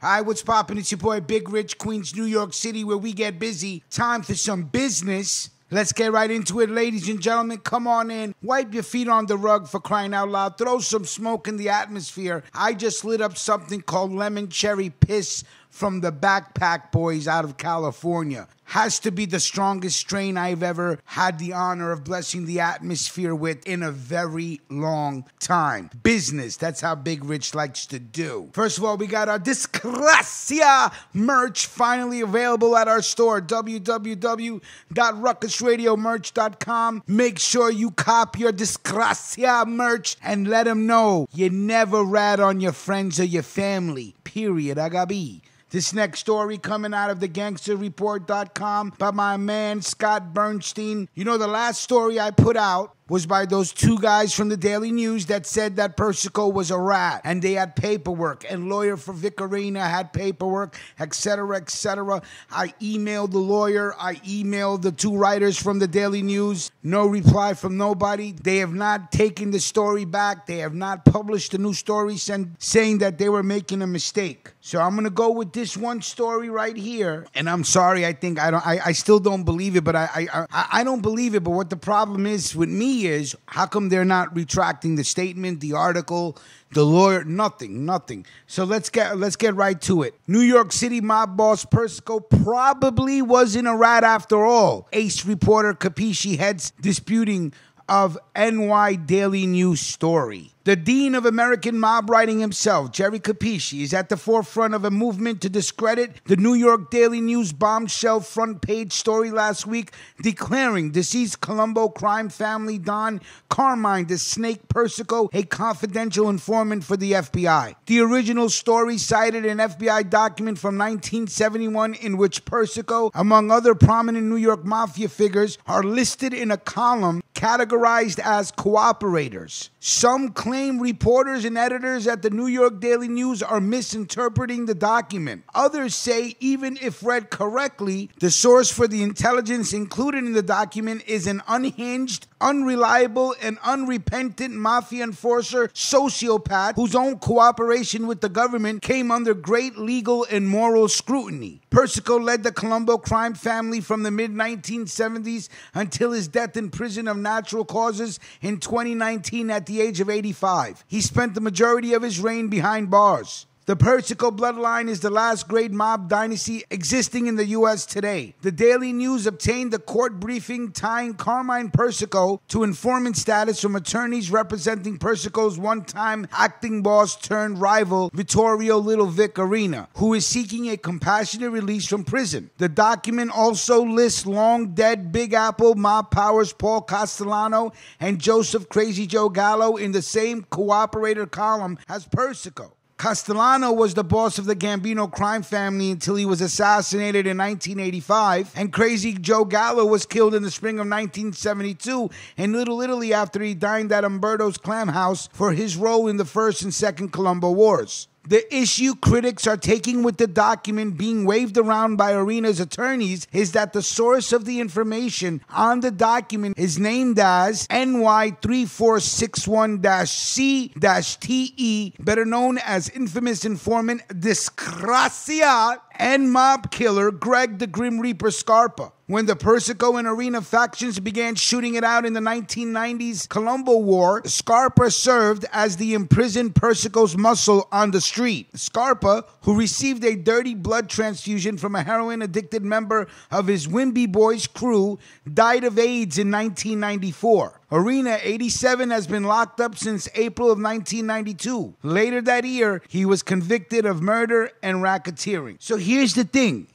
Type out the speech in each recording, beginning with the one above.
Hi, what's poppin'? It's your boy Big Rich, Queens, New York City, where we get busy. Time for some business. Let's get right into it, ladies and gentlemen. Come on in. Wipe your feet on the rug, for crying out loud. Throw some smoke in the atmosphere. I just lit up something called lemon cherry piss from the Backpack Boys out of California. Has to be the strongest strain I've ever had the honor of blessing the atmosphere with in a very long time. Business, that's how Big Rich likes to do. First of all, we got our Disgracia merch finally available at our store, www.ruckusradiomerch.com. Make sure you cop your Disgracia merch and let them know you never rat on your friends or your family. Period. Agabi. This next story coming out of thegangsterreport.com by my man Scott Bernstein. You know, the last story I put out was by those two guys from the Daily News that said that Persico was a rat and they had paperwork and lawyer for Vic Arena had paperwork, etc., etc. I emailed the lawyer. I emailed the two writers from the Daily News. No reply from nobody. They have not taken the story back. They have not published a new story saying that they were making a mistake. So I'm going to go with this one story right here. And I'm sorry, I still don't believe it, but I don't believe it. But what the problem is with me is, how come they're not retracting the statement, the article, the lawyer? Nothing. So let's get right to it. New York City mob boss Persico probably wasn't a rat after all. Ace reporter Capeci heads disputing of NY Daily News story. The dean of American mob writing himself, Jerry Capeci, is at the forefront of a movement to discredit the New York Daily News bombshell front page story last week, declaring deceased Colombo crime family Don Carmine the Snake Persico a confidential informant for the FBI. The original story cited an FBI document from 1971 in which Persico, among other prominent New York mafia figures, are listed in a column categorized as cooperators. Some claim reporters and editors at the New York Daily News are misinterpreting the document. Others say even if read correctly, the source for the intelligence included in the document is an unhinged, unreliable, and unrepentant mafia enforcer sociopath whose own cooperation with the government came under great legal and moral scrutiny. Persico led the Colombo crime family from the mid-1970s until his death in prison of natural causes in 2019 at the age of 85. He spent the majority of his reign behind bars. The Persico bloodline is the last great mob dynasty existing in the U.S. today. The Daily News obtained a court briefing tying Carmine Persico to informant status from attorneys representing Persico's one-time acting boss turned rival, Vittorio Little Vic Arena, who is seeking a compassionate release from prison. The document also lists long-dead Big Apple mob powers Paul Castellano and Joseph Crazy Joe Gallo in the same cooperator column as Persico. Castellano was the boss of the Gambino crime family until he was assassinated in 1985, and Crazy Joe Gallo was killed in the spring of 1972 in Little Italy after he dined at Umberto's Clam House for his role in the First and Second Colombo Wars. The issue critics are taking with the document being waved around by Arena's attorneys is that the source of the information on the document is named as NY3461-C-TE, better known as infamous informant Disgracia and mob killer Greg the Grim Reaper Scarpa. When the Persico and Arena factions began shooting it out in the 1990s Colombo War, Scarpa served as the imprisoned Persico's muscle on the street. Scarpa, who received a dirty blood transfusion from a heroin-addicted member of his Wimby Boys crew, died of AIDS in 1994. Arena, 87, has been locked up since April of 1992. Later that year, he was convicted of murder and racketeering. So here's the thing.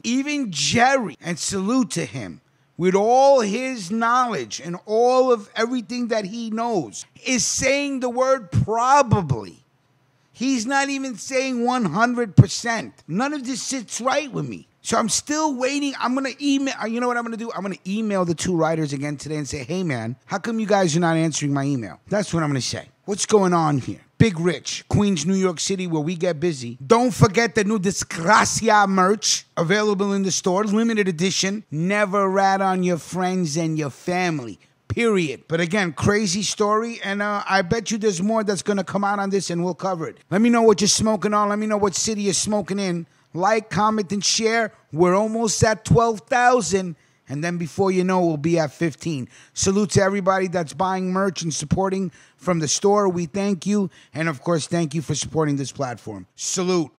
Even Jerry, and salute to him, with all his knowledge and all of everything that he knows, is saying the word probably. He's not even saying 100%. None of this sits right with me. So I'm still waiting. I'm going to email. You know what I'm going to do? I'm going to email the two writers again today and say, hey, man, how come you guys are not answering my email? That's what I'm going to say. What's going on here? Big Rich, Queens, New York City, where we get busy. Don't forget the new Disgracia merch available in the store. Limited edition. Never rat on your friends and your family. period. But again, crazy story, and I bet you there's more that's going to come out on this, and we'll cover it. Let me know what you're smoking on. Let me know what city you're smoking in. Like, comment, and share. We're almost at 12,000. And then before you know, we'll be at 15. Salute to everybody that's buying merch and supporting from the store. We thank you. And, of course, thank you for supporting this platform. Salute.